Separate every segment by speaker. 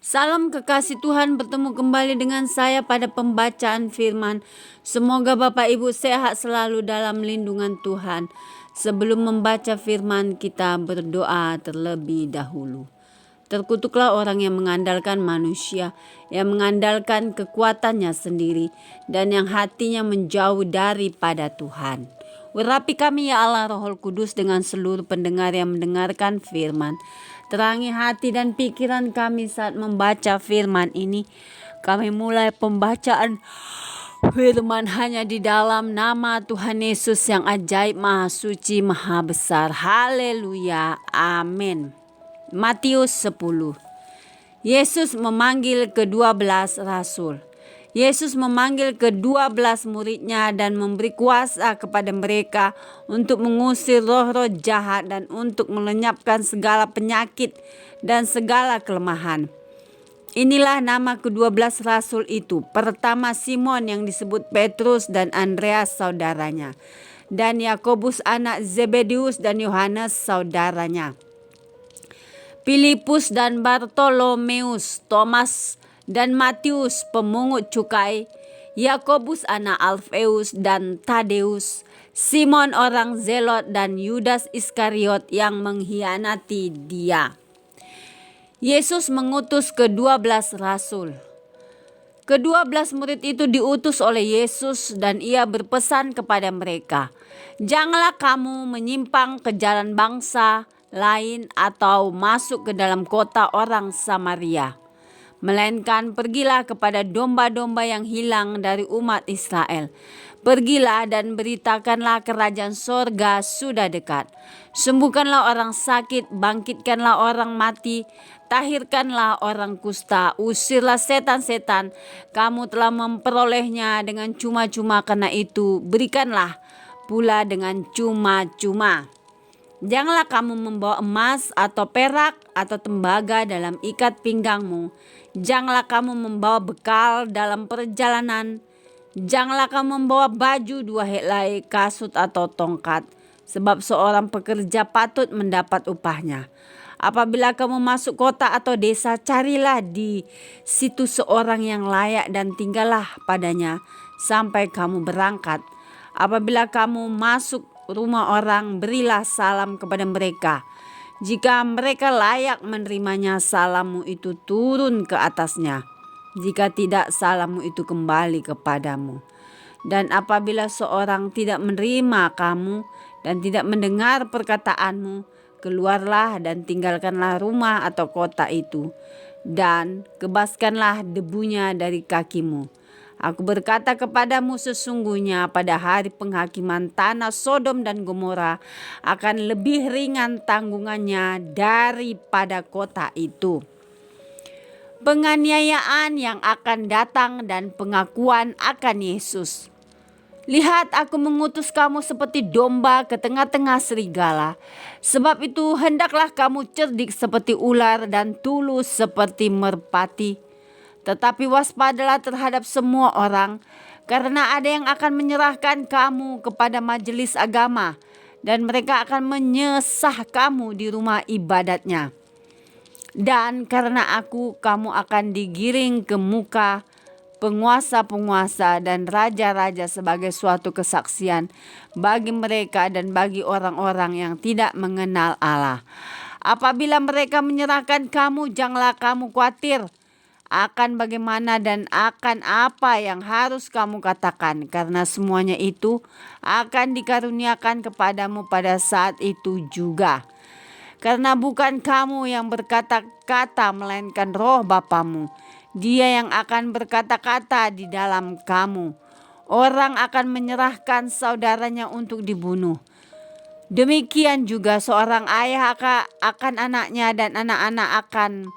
Speaker 1: Salam kekasih Tuhan, bertemu kembali dengan saya pada pembacaan firman. Semoga Bapak Ibu sehat selalu dalam lindungan Tuhan. Sebelum membaca firman, kita berdoa terlebih dahulu. Terkutuklah orang yang mengandalkan manusia, yang mengandalkan kekuatannya sendiri, dan yang hatinya menjauh daripada Tuhan. Urapi kami ya Allah Roh Kudus dengan seluruh pendengar yang mendengarkan firman. Terangi hati dan pikiran kami saat membaca firman ini. Kami mulai pembacaan firman hanya di dalam nama Tuhan Yesus yang ajaib, maha suci, maha besar. Haleluya. Amin. Matius 10. Yesus memanggil ke-12 rasul. Yesus memanggil ke-12 muridnya dan memberi kuasa kepada mereka untuk mengusir roh-roh jahat dan untuk melenyapkan segala penyakit dan segala kelemahan. Inilah nama ke-12 rasul itu. Pertama, Simon yang disebut Petrus dan Andreas saudaranya, dan Yakobus anak Zebedius dan Yohanes saudaranya, Filipus dan Bartolomeus, Thomas dan Matius pemungut cukai, Yakobus anak Alfeus dan Tadeus, Simon orang Zelot dan Yudas Iskariot yang mengkhianati dia. Yesus mengutus ke-12 rasul. Ke-12 murid itu diutus oleh Yesus dan ia berpesan kepada mereka, "Janganlah kamu menyimpang ke jalan bangsa lain atau masuk ke dalam kota orang Samaria, melainkan pergilah kepada domba-domba yang hilang dari umat Israel. Pergilah dan beritakanlah kerajaan sorga sudah dekat. Sembuhkanlah orang sakit, bangkitkanlah orang mati, tahirkanlah orang kusta, usirlah setan-setan. Kamu telah memperolehnya dengan cuma-cuma, karena itu berikanlah pula dengan cuma-cuma. Janganlah kamu membawa emas atau perak atau tembaga dalam ikat pinggangmu. Janganlah kamu membawa bekal dalam perjalanan. Janganlah kamu membawa baju, 2 helai, kasut atau tongkat, sebab seorang pekerja patut mendapat upahnya. Apabila kamu masuk kota atau desa, carilah di situ seorang yang layak dan tinggallah padanya sampai kamu berangkat. Apabila kamu masuk rumah orang, berilah salam kepada mereka. Jika mereka layak menerimanya, salammu itu turun ke atasnya. Jika tidak, salammu itu kembali kepadamu. Dan apabila seorang tidak menerima kamu dan tidak mendengar perkataanmu, keluarlah dan tinggalkanlah rumah atau kota itu, dan kebaskanlah debunya dari kakimu. Aku berkata kepadamu, sesungguhnya pada hari penghakiman tanah Sodom dan Gomora akan lebih ringan tanggungannya daripada kota itu. Penganiayaan yang akan datang dan pengakuan akan Yesus. Lihat, aku mengutus kamu seperti domba ke tengah-tengah serigala. Sebab itu hendaklah kamu cerdik seperti ular dan tulus seperti merpati. Tetapi waspadalah terhadap semua orang, karena ada yang akan menyerahkan kamu kepada majelis agama, dan mereka akan menyesah kamu di rumah ibadatnya. Dan karena aku, kamu akan digiring ke muka penguasa-penguasa dan raja-raja sebagai suatu kesaksian bagi mereka dan bagi orang-orang yang tidak mengenal Allah. Apabila mereka menyerahkan kamu, janganlah kamu khawatir akan bagaimana dan akan apa yang harus kamu katakan, karena semuanya itu akan dikaruniakan kepadamu pada saat itu juga. Karena bukan kamu yang berkata-kata, melainkan Roh Bapamu. Dia yang akan berkata-kata di dalam kamu. Orang akan menyerahkan saudaranya untuk dibunuh. Demikian juga seorang ayah akan anaknya, dan anak-anak akan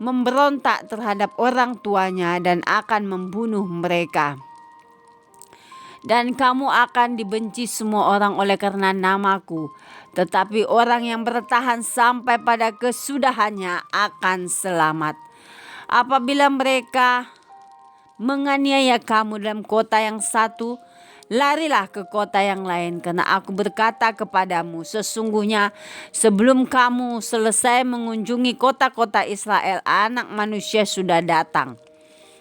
Speaker 1: memberontak terhadap orang tuanya dan akan membunuh mereka. Dan kamu akan dibenci semua orang oleh karena namaku. Tetapi orang yang bertahan sampai pada kesudahannya akan selamat. Apabila mereka menganiaya kamu dalam kota yang satu, larilah ke kota yang lain, karena aku berkata kepadamu, sesungguhnya sebelum kamu selesai mengunjungi kota-kota Israel, Anak Manusia sudah datang.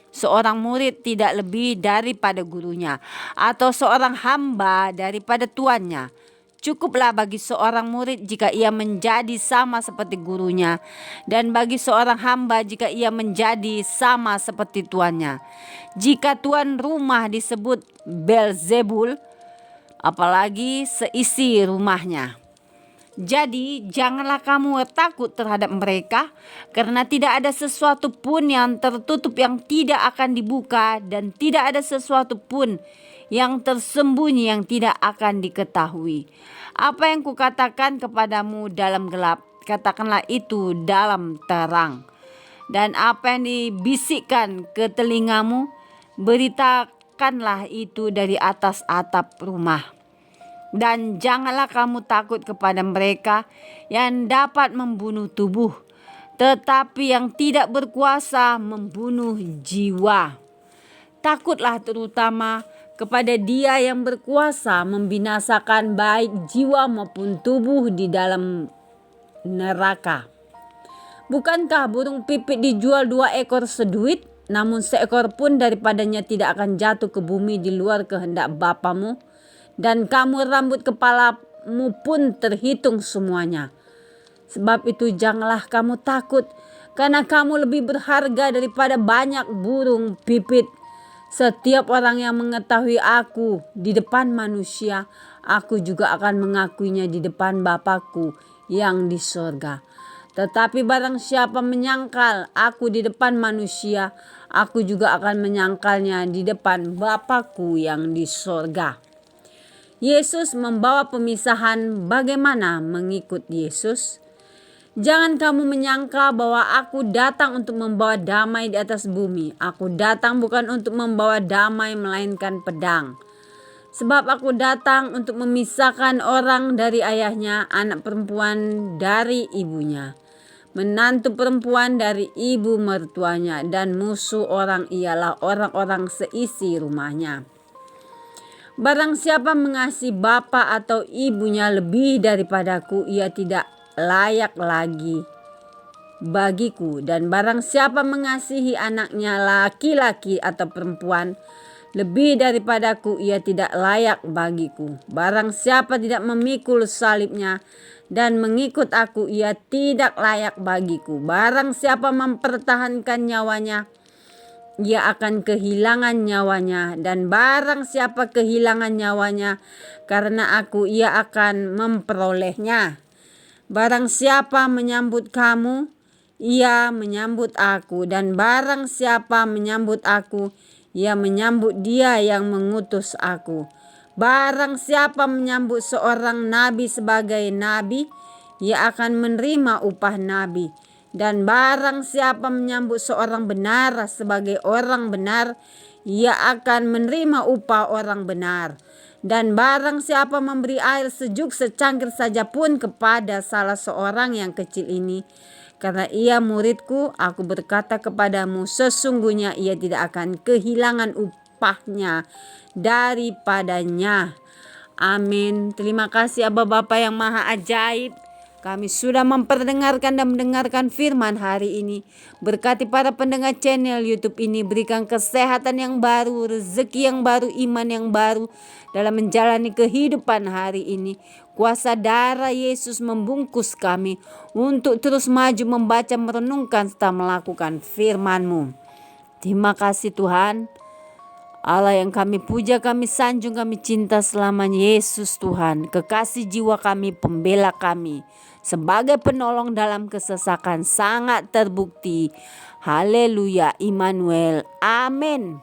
Speaker 1: Seorang murid tidak lebih daripada gurunya, atau seorang hamba daripada tuannya. Cukuplah bagi seorang murid jika ia menjadi sama seperti gurunya, dan bagi seorang hamba jika ia menjadi sama seperti tuannya. Jika tuan rumah disebut Beelzebul, apalagi seisi rumahnya. Jadi janganlah kamu takut terhadap mereka, karena tidak ada sesuatu pun yang tertutup yang tidak akan dibuka, dan tidak ada sesuatu pun yang tersembunyi yang tidak akan diketahui. Apa yang kukatakan kepadamu dalam gelap, katakanlah itu dalam terang. Dan apa yang dibisikkan ke telingamu, beritakanlah itu dari atas atap rumah. Dan janganlah kamu takut kepada mereka yang dapat membunuh tubuh, tetapi yang tidak berkuasa membunuh jiwa. Takutlah terutama kepada Dia yang berkuasa membinasakan baik jiwa maupun tubuh di dalam neraka. Bukankah burung pipit dijual 2 ekor seduit, namun seekor pun daripadanya tidak akan jatuh ke bumi di luar kehendak Bapamu? Dan kamu rambut kepalamu pun terhitung semuanya. Sebab itu janganlah kamu takut, karena kamu lebih berharga daripada banyak burung pipit. Setiap orang yang mengetahui aku di depan manusia, aku juga akan mengakuinya di depan Bapa-Ku yang di sorga. Tetapi barang siapa menyangkal aku di depan manusia, aku juga akan menyangkalnya di depan Bapa-Ku yang di sorga. Yesus membawa pemisahan bagaimana mengikut Yesus. Jangan kamu menyangka bahwa aku datang untuk membawa damai di atas bumi. Aku datang bukan untuk membawa damai melainkan pedang. Sebab aku datang untuk memisahkan orang dari ayahnya, anak perempuan dari ibunya, menantu perempuan dari ibu mertuanya, dan musuh orang ialah orang-orang seisi rumahnya. Barang siapa mengasihi bapa atau ibunya lebih daripadaku, ia tidak layak lagi bagiku. Dan barang siapa mengasihi anaknya laki-laki atau perempuan lebih daripadaku, ia tidak layak bagiku. Barang siapa tidak memikul salibnya dan mengikut aku, ia tidak layak bagiku. Barang siapa mempertahankan nyawanya, ia akan kehilangan nyawanya, dan barang siapa kehilangan nyawanya karena aku, ia akan memperolehnya. Barang siapa menyambut kamu, ia menyambut aku, dan barang siapa menyambut aku, ia menyambut Dia yang mengutus aku. Barang siapa menyambut seorang nabi sebagai nabi, ia akan menerima upah nabi. Dan barang siapa menyambut seorang benar sebagai orang benar, ia akan menerima upah orang benar. Dan barang siapa memberi air sejuk secangkir saja pun kepada salah seorang yang kecil ini, karena ia muridku, aku berkata kepadamu, sesungguhnya ia tidak akan kehilangan upahnya daripadanya. Amin. Terima kasih Aba Bapa yang maha ajaib. Kami sudah memperdengarkan dan mendengarkan firman hari ini. Berkati para pendengar channel YouTube ini, berikan kesehatan yang baru, rezeki yang baru, iman yang baru dalam menjalani kehidupan hari ini. Kuasa darah Yesus membungkus kami untuk terus maju membaca, merenungkan, serta melakukan firman-Mu. Terima kasih Tuhan. Allah yang kami puja, kami sanjung, kami cinta selamanya. Yesus Tuhan, kekasih jiwa kami, pembela kami, sebagai penolong dalam kesesakan sangat terbukti. Haleluya, Immanuel. Amin.